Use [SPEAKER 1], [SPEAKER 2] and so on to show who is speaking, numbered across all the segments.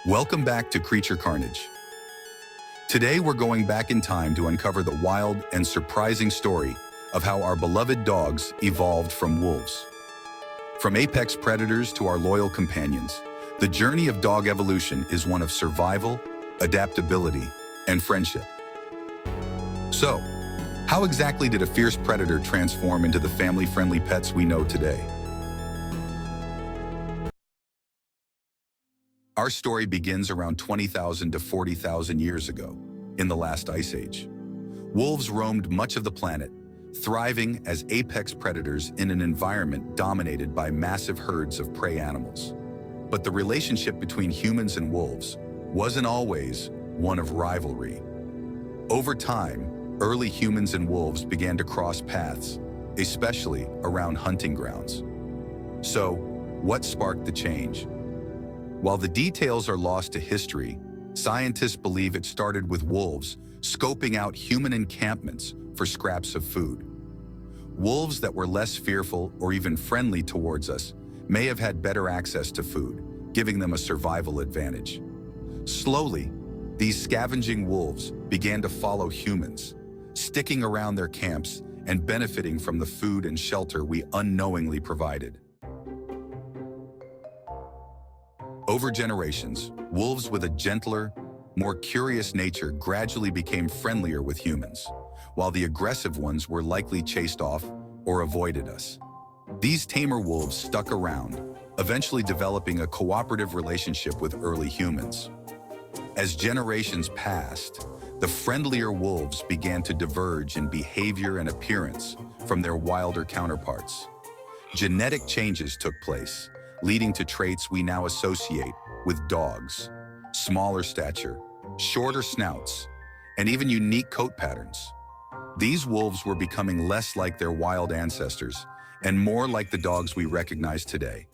[SPEAKER 1] Welcome back to Creature Carnage. Today we're going back in time to uncover the wild and surprising story of how our beloved dogs evolved from wolves. From apex predators to our loyal companions, the journey of dog evolution is one of survival, adaptability, and friendship. So, how exactly did a fierce predator transform into the family-friendly pets we know today? Our story begins around 20,000 to 40,000 years ago, in the last ice age. Wolves roamed much of the planet, thriving as apex predators in an environment dominated by massive herds of prey animals. But the relationship between humans and wolves wasn't always one of rivalry. Over time, early humans and wolves began to cross paths, especially around hunting grounds. So, what sparked the change? While the details are lost to history, scientists believe it started with wolves scoping out human encampments for scraps of food. Wolves that were less fearful or even friendly towards us may have had better access to food, giving them a survival advantage. Slowly, these scavenging wolves began to follow humans, sticking around their camps and benefiting from the food and shelter we unknowingly provided. Over generations, wolves with a gentler, more curious nature gradually became friendlier with humans, while the aggressive ones were likely chased off or avoided us. These tamer wolves stuck around, eventually developing a cooperative relationship with early humans. As generations passed, the friendlier wolves began to diverge in behavior and appearance from their wilder counterparts. Genetic changes took place, leading to traits we now associate with dogs: smaller stature, shorter snouts, and even unique coat patterns. These wolves were becoming less like their wild ancestors and more like the dogs we recognize today.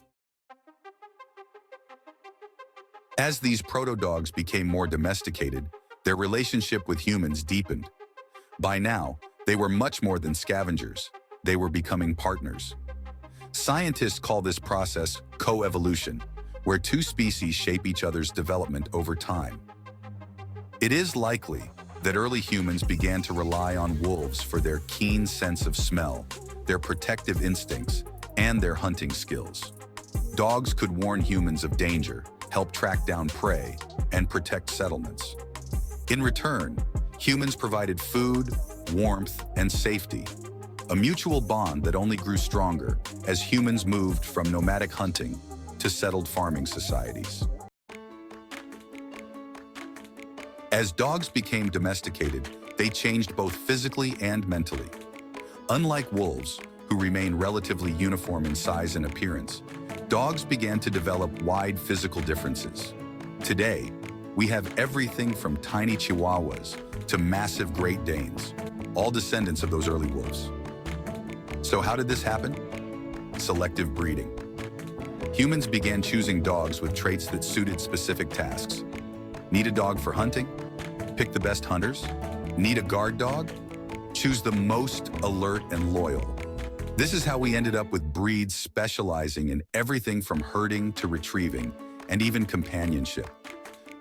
[SPEAKER 1] As these proto-dogs became more domesticated, their relationship with humans deepened. By now, they were much more than scavengers. They were becoming partners. Scientists call this process coevolution, where two species shape each other's development over time. It is likely that early humans began to rely on wolves for their keen sense of smell, their protective instincts, and their hunting skills. Dogs could warn humans of danger, help track down prey, and protect settlements. In return, humans provided food, warmth, and safety, a mutual bond that only grew stronger as humans moved from nomadic hunting to settled farming societies. As dogs became domesticated, they changed both physically and mentally. Unlike wolves, who remain relatively uniform in size and appearance, dogs began to develop wide physical differences. Today, we have everything from tiny chihuahuas to massive Great Danes, all descendants of those early wolves. So how did this happen? Selective breeding. Humans began choosing dogs with traits that suited specific tasks. Need a dog for hunting? Pick the best hunters. Need a guard dog? Choose the most alert and loyal. This is how we ended up with breeds specializing in everything from herding to retrieving, and even companionship.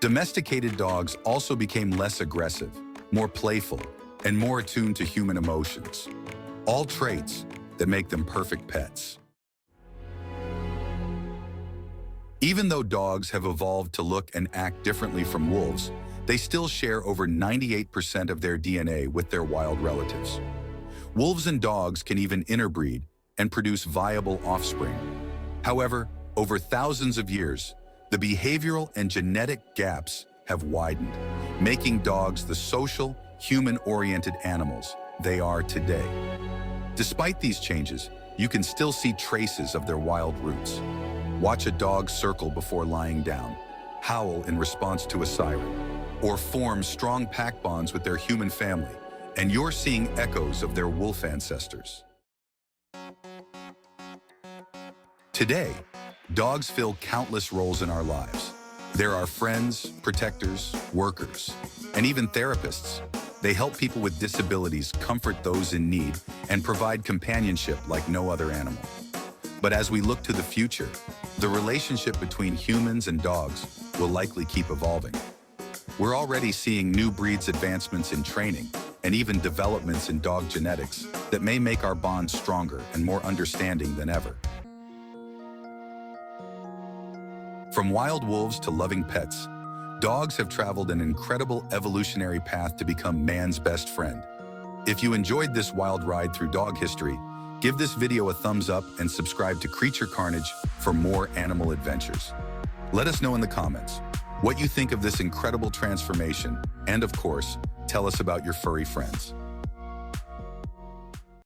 [SPEAKER 1] Domesticated dogs also became less aggressive, more playful, and more attuned to human emotions. All traits that make them perfect pets. Even though dogs have evolved to look and act differently from wolves, they still share over 98% of their DNA with their wild relatives. Wolves and dogs can even interbreed and produce viable offspring. However, over thousands of years, the behavioral and genetic gaps have widened, making dogs the social, human-oriented animals they are today. Despite these changes, you can still see traces of their wild roots. Watch a dog circle before lying down, howl in response to a siren, or form strong pack bonds with their human family, and you're seeing echoes of their wolf ancestors. Today, dogs fill countless roles in our lives. They're our friends, protectors, workers, and even therapists. They help people with disabilities comfort those in need and provide companionship like no other animal. But as we look to the future, the relationship between humans and dogs will likely keep evolving. We're already seeing new breeds advancements in training and even developments in dog genetics that may make our bond stronger and more understanding than ever. From wild wolves to loving pets, dogs have traveled an incredible evolutionary path to become man's best friend. If you enjoyed this wild ride through dog history, give this video a thumbs up and subscribe to Creature Carnage for more animal adventures. Let us know in the comments what you think of this incredible transformation, and of course, tell us about your furry friends.